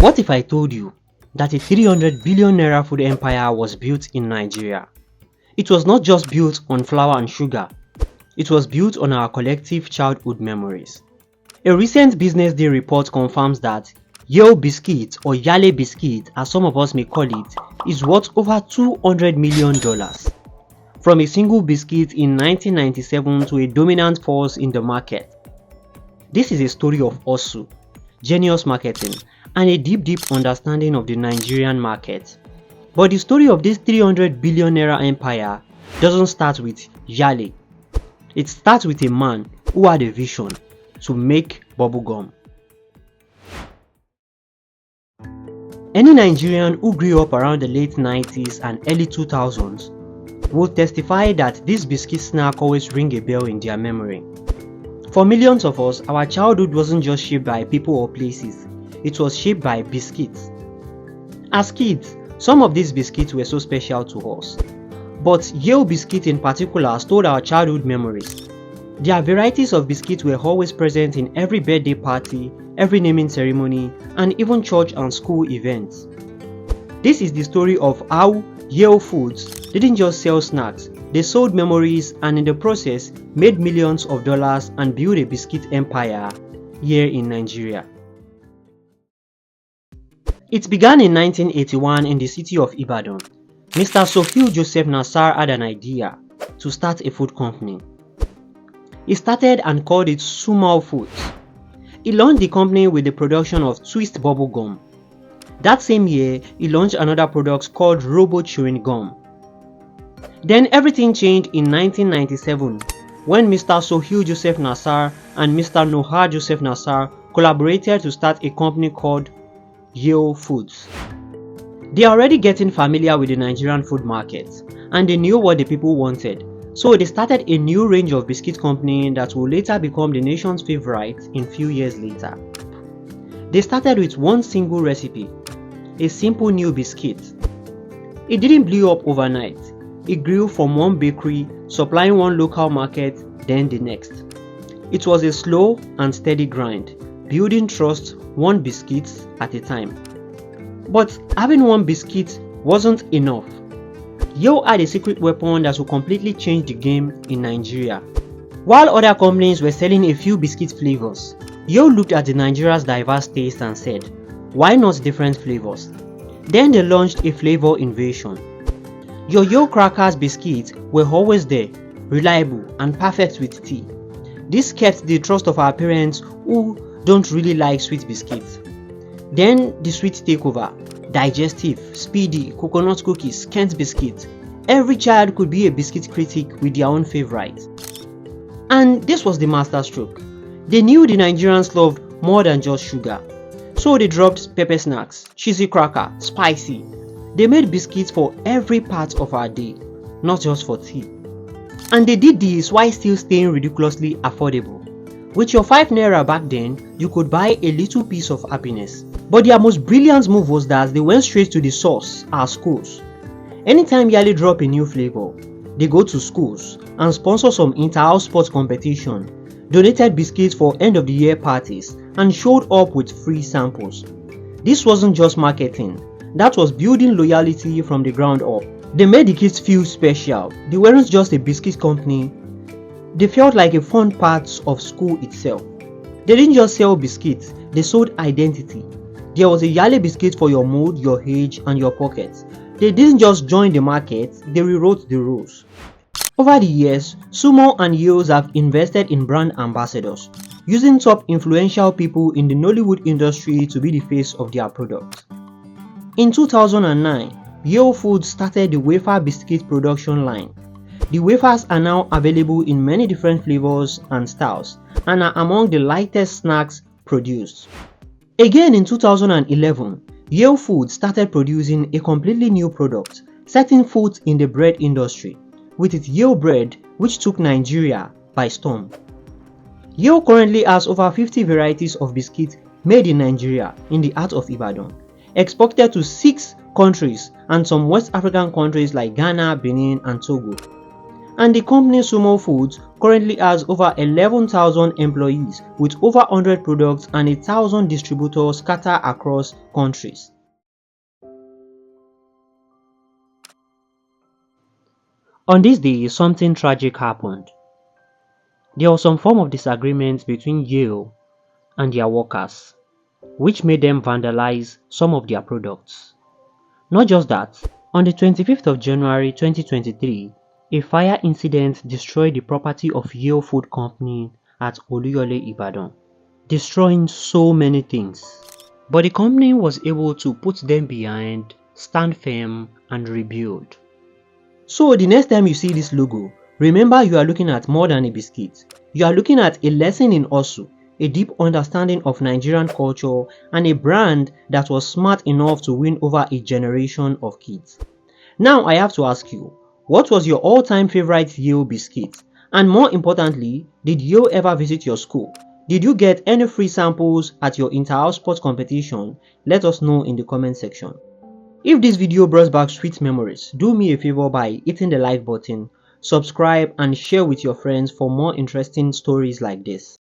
What if I told you that a 300 billion naira food empire was built in Nigeria? It was not just built on flour and sugar, it was built on our collective childhood memories. A recent Business Day report confirms that Yale Biscuits, or Yale Biscuit as some of us may call it, is worth over $200 million. From a single biscuit in 1997 to a dominant force in the market. This is a story of hustle, genius marketing, and a deep understanding of the Nigerian market. But the story of this 300 billion naira empire doesn't start with Yale. It starts with a man who had a vision to make bubblegum. Any Nigerian who grew up around the late 90s and early 2000s will testify that this biscuit snack always ring a bell in their memory. For millions of us, our childhood wasn't just shaped by people or places, it was shaped by biscuits. As kids, some of these biscuits were so special to us. But Yale Biscuit in particular stole our childhood memories. Their varieties of biscuits were always present in every birthday party, every naming ceremony, and even church and school events. This is the story of how Yale Foods didn't just sell snacks, they sold memories and in the process made millions of dollars and built a biscuit empire here in Nigeria. It began in 1981 in the city of Ibadan. Mr. Sofiu Joseph Nassar had an idea to start a food company. He started and called it Sumal Foods. He launched the company with the production of Twist bubble gum. That same year, he launched another product called Robo Chewing Gum. Then everything changed in 1997 when Mr. Sofiu Joseph Nassar and Mr. Noha Joseph Nassar collaborated to start a company called Yale Foods. They are already getting familiar with the Nigerian food market and they knew what the people wanted, so they started a new range of biscuit company that will later become the nation's favorite in few years later. They started with one single recipe, a simple new biscuit. It didn't blow up overnight. It grew from one bakery, supplying one local market, then the next. It was a slow and steady grind, building trust one biscuit at a time. But having one biscuit wasn't enough. Yale had a secret weapon that would completely change the game in Nigeria. While other companies were selling a few biscuit flavors, Yale looked at the Nigeria's diverse taste and said, why not different flavors? Then they launched a flavor invasion. Your Yale Crackers biscuits were always there, reliable and perfect with tea. This kept the trust of our parents who don't really like sweet biscuits. Then the sweet takeover, digestive, speedy, coconut cookies, Kent biscuits. Every child could be a biscuit critic with their own favorite. And this was the masterstroke. They knew the Nigerians loved more than just sugar. So they dropped pepper snacks, cheesy cracker, spicy. They made biscuits for every part of our day, not just for tea. And they did this while still staying ridiculously affordable. With your 5 naira back then, you could buy a little piece of happiness. But their most brilliant move was that they went straight to the source, our schools. Anytime Yale drop a new flavor, they go to schools and sponsor some inter-house sports competition, donated biscuits for end of the year parties, and showed up with free samples. This wasn't just marketing, that was building loyalty from the ground up. They made the kids feel special. They weren't just a biscuit company, they felt like a fun part of school itself. They didn't just sell biscuits, they sold identity. There was a Yale biscuit for your mood, your age, and your pockets. They didn't just join the market, they rewrote the rules. Over the years, Sumo and Yales have invested in brand ambassadors, using top influential people in the Nollywood industry to be the face of their product. In 2009, Yale Foods started the wafer biscuit production line. The wafers are now available in many different flavors and styles and are among the lightest snacks produced. Again in 2011, Yale Foods started producing a completely new product, setting foot in the bread industry, with its Yale bread which took Nigeria by storm. Yale currently has over 50 varieties of biscuits made in Nigeria in the heart of Ibadan, exported to 6 countries and some West African countries like Ghana, Benin and Togo. And the company Sumo Foods currently has over 11,000 employees with over 100 products and 1,000 distributors scattered across countries. On this day, something tragic happened. There was some form of disagreement between Yale and their workers, which made them vandalize some of their products. Not just that, on the 25th of January 2023, a fire incident destroyed the property of Yale Food Company at Oluyole, Ibadan, destroying so many things. But the company was able to put them behind, stand firm, and rebuild. So the next time you see this logo, remember you are looking at more than a biscuit. You are looking at a lesson in hustle, a deep understanding of Nigerian culture, and a brand that was smart enough to win over a generation of kids. Now I have to ask you, what was your all-time favorite Yale biscuit? And more importantly, did Yale ever visit your school? Did you get any free samples at your inter-house sports competition? Let us know in the comment section. If this video brought back sweet memories, do me a favor by hitting the like button, subscribe and share with your friends for more interesting stories like this.